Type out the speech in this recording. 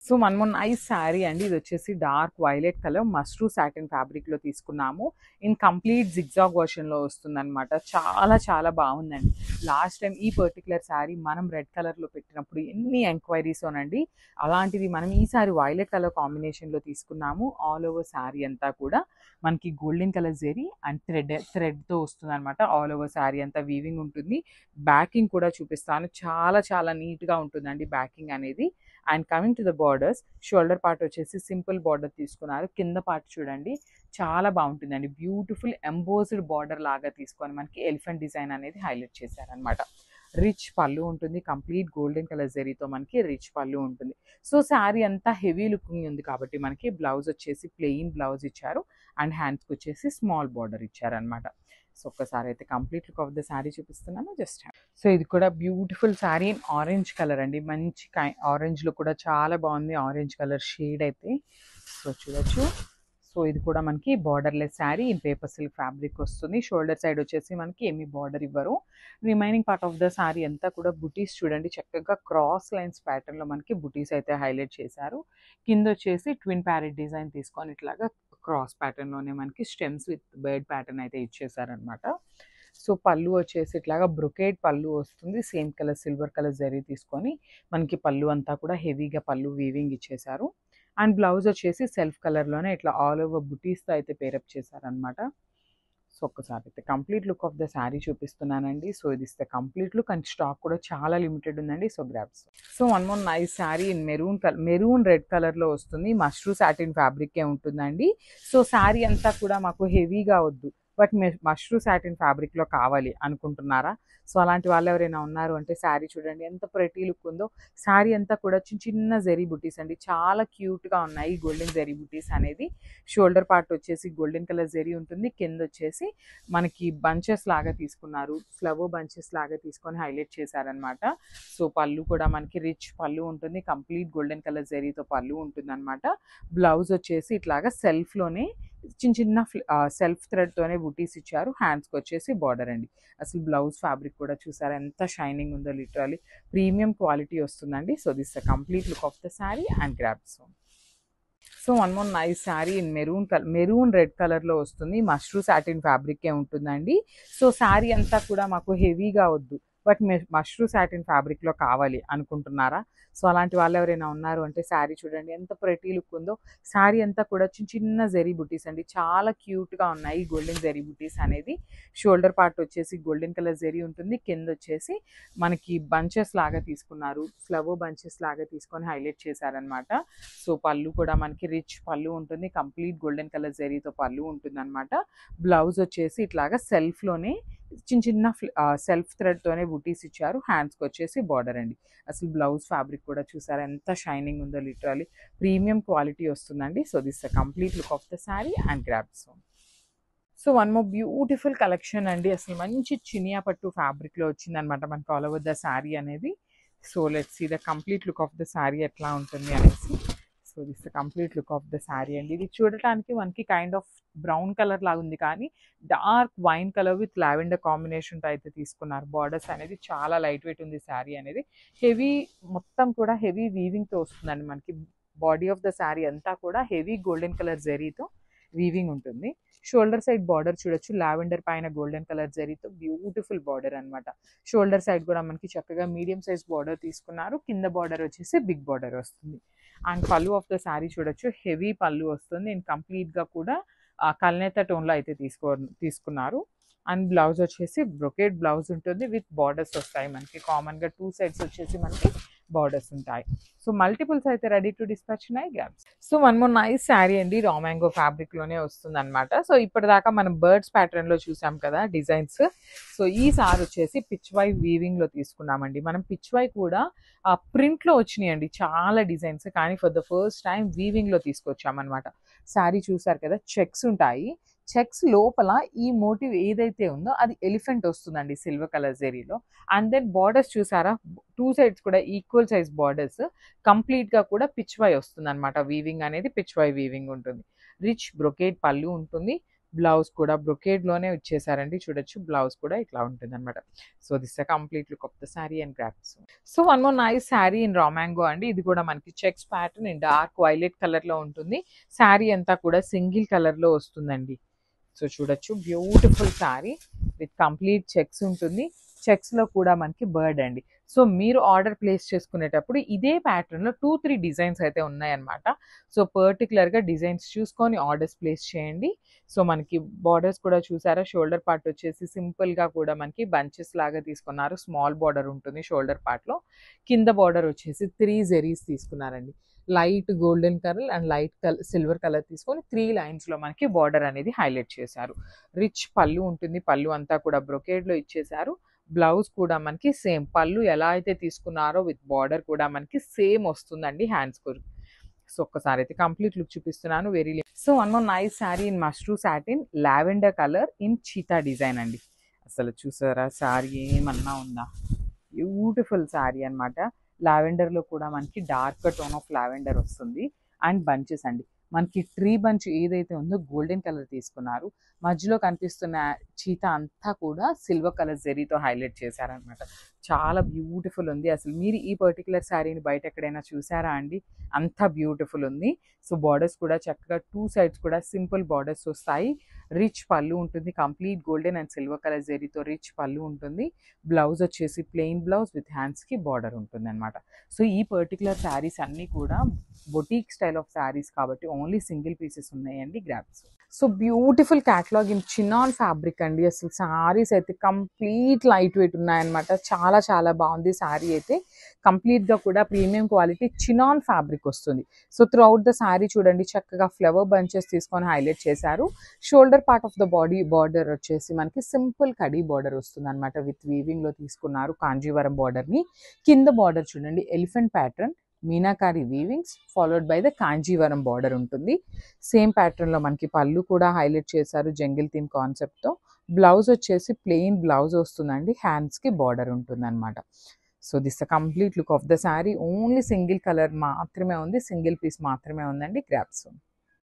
So one more nice sari అండి. ఇది వచ్చేసి dark violet colour మస్ట్రూ satin fabric లో తీసుకున్నాము. ఇన్ కంప్లీట్ జిగ్జాగ్ వర్షన్ లో వస్తుంది అనమాట. చాలా చాలా బాగుందండి. లాస్ట్ టైం ఈ పర్టికులర్ శారీ మనం రెడ్ కలర్ లో పెట్టినప్పుడు ఎన్ని ఎంక్వైరీస్ అనండి. అలాంటిది మనం ఈసారి వైలెట్ కలర్ కాంబినేషన్ లో తీసుకున్నాము. ఆల్ ఓవర్ శారీ అంతా కూడా మనకి golden colour zari and thread తో వస్తుంది అనమాట. ఆల్ ఓవర్ శారీ అంతా వీవింగ్ ఉంటుంది. బ్యాకింగ్ కూడా చూపిస్తాను. చాలా చాలా నీట్ గా ఉంటుందండి బ్యాకింగ్ అనేది. And coming to the borders, shoulder part వచ్చేసి సింపుల్ బార్డర్ తీసుకున్నారు. కింద పార్ట్ చూడండి చాలా బాగుంటుందండి. బ్యూటిఫుల్ ఎంబోజ్డ్ బార్డర్ లాగా తీసుకొని మనకి ఎలిఫెంట్ డిజైన్ అనేది హైలైట్ చేశారనమాట. రిచ్ పళ్ళు ఉంటుంది. కంప్లీట్ గోల్డెన్ కలర్ జరీతో మనకి రిచ్ పళ్ళు ఉంటుంది. సో శారీ అంతా హెవీ లుకింగ్ ఉంది కాబట్టి మనకి బ్లౌజ్ వచ్చేసి ప్లెయిన్ బ్లౌజ్ ఇచ్చారు. అండ్ హ్యాండ్స్కి వచ్చేసి స్మాల్ బార్డర్ ఇచ్చారనమాట. సో ఒక్కసారి అయితే complete look of the sari చూపిస్తున్నాను. జస్ట్ సో ఇది కూడా beautiful sari in orange colour అండి. మంచి ఆరెంజ్ లో కూడా చాలా బాగుంది. ఆరెంజ్ కలర్ షేడ్ అయితే సో చూడొచ్చు. సో ఇది కూడా మనకి borderless sari in paper silk fabric వస్తుంది. షోల్డర్ సైడ్ వచ్చేసి మనకి ఏమి బార్డర్ ఇవ్వరు. Remaining part of the sari అంతా కూడా బుటీస్ చూడండి. చక్కగా క్రాస్ లైన్స్ ప్యాటర్న్ లో మనకి బుటీస్ అయితే హైలైట్ చేశారు. కింద వచ్చేసి ట్విన్ ప్యారెట్ డిజైన్ తీసుకొని ఇట్లాగా క్రాస్ ప్యాటర్న్ లోనే మనకి స్టెమ్స్ విత్ బర్డ్ ప్యాటర్న్ అయితే ఇచ్చేసారనమాట. సో పళ్ళు వచ్చేసి ఇట్లాగా బ్రొకేడ్ పళ్ళు వస్తుంది. Same colour silver colour zari తీసుకొని మనకి పళ్ళు అంతా కూడా హెవీగా పళ్ళు వీవింగ్ ఇచ్చేసారు. అండ్ బ్లౌజ్ వచ్చేసి సెల్ఫ్ కలర్లోనే ఇట్లా ఆల్ ఓవర్ బుటీస్తో అయితే పేరప్ చేశారనమాట. సో ఒక్కసారి అయితే complete look of the sari చూపిస్తున్నానండి. సో ఇది ఇస్తే కంప్లీట్ లుక్ అండ్ స్టాక్ కూడా చాలా లిమిటెడ్ ఉందండి. So grabs. So one more nice sari in maroon red కలర్లో వస్తుంది. మష్రూ సాటిన్ ఫ్యాబ్రికే ఉంటుందండి. సో శారీ అంతా కూడా మాకు హెవీగా వద్దు, బట్ మష్రూ సాటిన్ ఫ్యాబ్రిక్లో కావాలి అనుకుంటున్నారా? సో అలాంటి వాళ్ళు ఎవరైనా ఉన్నారు అంటే శారీ చూడండి ఎంత ప్రెటీ లుక్ ఉందో. శారీ అంతా కూడా చిన్న చిన్న జెరీ బుటీస్ అండి. చాలా క్యూట్గా ఉన్నాయి గోల్డెన్ జెరీ బుటీస్ అనేది. షోల్డర్ పార్ట్ వచ్చేసి గోల్డెన్ కలర్ జెరీ ఉంటుంది. కింద వచ్చేసి మనకి బంచెస్ లాగా తీసుకున్నారు. ఫ్లవర్ బంచెస్ లాగా తీసుకొని హైలైట్ చేశారనమాట. సో పళ్ళు కూడా మనకి రిచ్ పళ్ళు ఉంటుంది. కంప్లీట్ గోల్డెన్ కలర్ జెరీతో పళ్ళు ఉంటుంది అనమాట. బ్లౌజ్ వచ్చేసి ఇట్లాగా సెల్ఫ్లోనే చిన్న చిన్న సెల్ఫ్ థ్రెడ్తోనే బుటీస్ ఇచ్చారు. హ్యాండ్స్కి వచ్చేసి బార్డర్ అండి. అసలు బ్లౌజ్ ఫ్యాబ్రిక్ కూడా చూసారా ఎంత షైనింగ్ ఉందో. లిటరలీ ప్రీమియం క్వాలిటీ వస్తుందండి. So this the complete look of the sari and grabs. So one more nice sari in maroon red కలర్లో వస్తుంది. మష్రూ సాటిన్ ఫ్యాబ్రికే ఉంటుందండి. సో శారీ అంతా కూడా మాకు హెవీగా వద్దు, బట్ మష్రూ సాటిన్ ఫ్యాబ్రిక్లో కావాలి అనుకుంటున్నారా? సో అలాంటి వాళ్ళు ఎవరైనా ఉన్నారు అంటే శారీ చూడండి ఎంత ప్రెటీ లుక్ ఉందో. శారీ అంతా కూడా చిన్న చిన్న జెరీ బుటీస్ అండి. చాలా క్యూట్గా ఉన్నాయి గోల్డెన్ జెరీ బుటీస్ అనేది. షోల్డర్ పార్ట్ వచ్చేసి గోల్డెన్ కలర్ జెరీ ఉంటుంది. కింద వచ్చేసి మనకి బంచెస్ లాగా తీసుకున్నారు. ఫ్లవర్ బంచెస్ లాగా తీసుకొని హైలైట్ చేశారనమాట. సో పళ్ళు కూడా మనకి రిచ్ పళ్ళు ఉంటుంది. కంప్లీట్ గోల్డెన్ కలర్ జెరీతో పళ్ళు ఉంటుంది అనమాట. బ్లౌజ్ వచ్చేసి ఇట్లాగా సెల్ఫ్లోనే చిన్న చిన్న సెల్ఫ్ థ్రెడ్తోనే బుటీస్ ఇచ్చారు. హ్యాండ్స్కి వచ్చేసి బార్డర్ అండి. అసలు బ్లౌజ్ ఫ్యాబ్రిక్ కూడా చూసారా ఎంత షైనింగ్ ఉందో. లిటరలీ ప్రీమియం క్వాలిటీ వస్తుందండి. So this the complete look of the sari and grabs. So one more beautiful collection అండి. అసలు మంచి చినియా పట్టు ఫ్యాబ్రిక్లో వచ్చిందనమాట మనకి ఆల్ ఓవర్ ద శారీ అనేది. So let's see the complete look of the sari ఎట్లా ఉంటుంది అనేసి. So this the complete look of the sari అండి. ఇది చూడటానికి మనకి కైండ్ ఆఫ్ బ్రౌన్ కలర్ లాగా ఉంది, కానీ dark wine colour with lavender కాంబినేషన్తో అయితే తీసుకున్నారు. బార్డర్స్ అనేది చాలా లైట్ వెయిట్ ఉంది శారీ అనేది. హెవీ మొత్తం కూడా హెవీ వీవింగ్తో వస్తుందండి మనకి. బాడీ ఆఫ్ ద శారీ అంతా కూడా హెవీ గోల్డెన్ కలర్ జరీతో వీవింగ్ ఉంటుంది. షోల్డర్ సైడ్ బార్డర్ చూడొచ్చు. లావెండర్ పైన గోల్డెన్ కలర్ జరీతో బ్యూటిఫుల్ బార్డర్ అనమాట. షోల్డర్ సైడ్ కూడా మనకి చక్కగా మీడియం సైజ్ బార్డర్ తీసుకున్నారు. కింద బార్డర్ వచ్చేసి బిగ్ బార్డర్ వస్తుంది. అండ్ పళ్ళు ఆఫ్ ద శారీ చూడొచ్చు. హెవీ పళ్ళు వస్తుంది. అండ్ కంప్లీట్గా కూడా కల్నేత టోన్లో అయితే తీసుకున్నారు. అండ్ బ్లౌజ్ వచ్చేసి బ్రొకేడ్ బ్లౌజ్ ఉంటుంది విత్ బార్డర్స్ వస్తాయి మనకి. కామన్గా 2 సైడ్స్ వచ్చేసి మనకి బార్డర్స్ ఉంటాయి. సో మల్టిపుల్స్ అయితే రెడీ టు డిస్పాచ్ ఉన్నాయి gaps. So one more nice sari అండి. రా మ్యాంగో ఫ్యాబ్రిక్లోనే వస్తుంది అనమాట. సో ఇప్పటిదాకా మనం బర్డ్స్ ప్యాటర్న్లో చూసాం కదా డిజైన్స్. సో ఈ సారీ వచ్చేసి పిచ్ వై వీవింగ్లో తీసుకున్నామండి. మనం పిచ్ వై కూడా ప్రింట్లో వచ్చినాయండి చాలా డిజైన్స్, కానీ ఫర్ ద ఫస్ట్ టైం వీవింగ్లో తీసుకొచ్చామన్నమాట. శారీ చూసారు కదా, చెక్స్ ఉంటాయి. చెక్స్ లోపల ఈ మోటివ్ ఏదైతే ఉందో అది ఎలిఫెంట్ వస్తుందండి సిల్వర్ కలర్ జెరీలో. అండ్ దెన్ బార్డర్స్ చూసారా, 2 సైడ్స్ కూడా ఈక్వల్ సైజ్ బార్డర్స్. కంప్లీట్గా కూడా పిచ్ వై వస్తుంది అనమాట. వీవింగ్ అనేది పిచ్ వై వీవింగ్ ఉంటుంది. రిచ్ బ్రొకేడ్ పళ్ళు ఉంటుంది. బ్లౌజ్ కూడా బ్రొకేడ్లోనే ఇచ్చేసారండి. చూడొచ్చు బ్లౌజ్ కూడా ఇట్లా ఉంటుందన్నమాట. So this a complete look of the sari and grasp. So one more nice sari in raw mango అండి. ఇది కూడా మనకి checks pattern in dark violet కలర్లో ఉంటుంది. శారీ అంతా కూడా సింగిల్ కలర్లో వస్తుందండి. సో చూడొచ్చు beautiful sari with complete checks ఉంటుంది. చెక్స్లో కూడా మనకి బర్డ్ అండి. సో మీరు ఆర్డర్ ప్లేస్ చేసుకునేటప్పుడు ఇదే ప్యాటర్న్లో 2-3 డిజైన్స్ అయితే ఉన్నాయన్నమాట. సో పర్టికులర్గా డిజైన్స్ చూసుకొని ఆర్డర్స్ ప్లేస్ చేయండి. సో మనకి బార్డర్స్ కూడా చూసారా, షోల్డర్ పార్ట్ వచ్చేసి సింపుల్గా కూడా మనకి బంచెస్ లాగా తీసుకున్నారు. స్మాల్ బార్డర్ ఉంటుంది షోల్డర్ పార్ట్లో. కింద బార్డర్ వచ్చేసి 3 జెరీస్ తీసుకున్నారండి. Light golden colour and light silver colour తీసుకొని 3 లైన్స్లో మనకి బార్డర్ అనేది హైలైట్ చేశారు. రిచ్ పళ్ళు ఉంటుంది. పళ్ళు అంతా కూడా బ్రొకేడ్లో ఇచ్చేశారు. బ్లౌజ్ కూడా మనకి సేమ్ పళ్ళు ఎలా అయితే తీసుకున్నారో విత్ బార్డర్ కూడా మనకి సేమ్ వస్తుందండి హ్యాండ్స్ కు. సో ఒక్కసారి అయితే కంప్లీట్ లుక్ చూపిస్తున్నాను. Very so one more nice sari in mashru satin lavender colour in cheetah design అండి. అసలు చూసారా శారీ ఏమన్నా ఉందా, బ్యూటిఫుల్ శారీ అనమాట. లావెండర్లో కూడా మనకి డార్క్ టోన్ ఆఫ్ లావెండర్ వస్తుంది అండ్ బంచెస్ అండి. మనకి ట్రీ బంచ్ ఏదైతే ఉందో గోల్డెన్ కలర్ తీసుకున్నారు. మధ్యలో కనిపిస్తున్న చీతా అంతా కూడా సిల్వర్ కలర్ జెరీతో హైలైట్ చేశారనమాట. చాలా బ్యూటిఫుల్ ఉంది. అసలు మీరు ఈ పర్టికులర్ శారీని బయట ఎక్కడైనా చూసారా అండి? అంత బ్యూటిఫుల్ ఉంది. సో బార్డర్స్ కూడా చక్కగా 2 సైడ్స్ కూడా సింపుల్ బార్డర్స్ వస్తాయి. రిచ్ పళ్ళు ఉంటుంది. Complete golden and silver colour జెరీతో రిచ్ పళ్ళు ఉంటుంది. బ్లౌజ్ వచ్చేసి ప్లెయిన్ బ్లౌజ్ విత్ హ్యాండ్స్కి బార్డర్ ఉంటుంది అనమాట. సో ఈ పర్టికులర్ శారీస్ అన్నీ కూడా బొటీక్ స్టైల్ ఆఫ్ శారీస్ కాబట్టి ఓన్లీ సింగిల్ పీసెస్ ఉన్నాయండి, grasp. So beautiful catalogue in chinon fabric అండి. అసలు శారీస్ అయితే కంప్లీట్ లైట్ వెయిట్ ఉన్నాయన్నమాట. చాలా చాలా బాగుంది శారీ అయితే. కంప్లీట్గా కూడా ప్రీమియం క్వాలిటీ చినాన్ ఫ్యాబ్రిక్ వస్తుంది. So through out the sari చూడండి చక్కగా ఫ్లవర్ బంచెస్ తీసుకొని హైలైట్ చేశారు. Shoulder part of the body border వచ్చేసి మనకి సింపుల్ కడీ బార్డర్ వస్తుంది అనమాట. విత్ వీవింగ్లో తీసుకున్నారు కాంజీవరం బార్డర్ని. కింద బార్డర్ చూడండి elephant pattern meenakari weavings followed by the Kanjeevaram border ఉంటుంది. సేమ్ ప్యాటర్న్లో మనకి పళ్ళు కూడా హైలైట్ చేశారు జంగిల్ థీమ్ కాన్సెప్ట్తో. బ్లౌజ్ వచ్చేసి ప్లెయిన్ బ్లౌజ్ వస్తుందండి. హ్యాండ్స్కి బార్డర్ ఉంటుంది అనమాట. So this the complete look of the sari. Only single colour మాత్రమే ఉంది, సింగిల్ పీస్ మాత్రమే ఉందండి, గ్రాప్స్.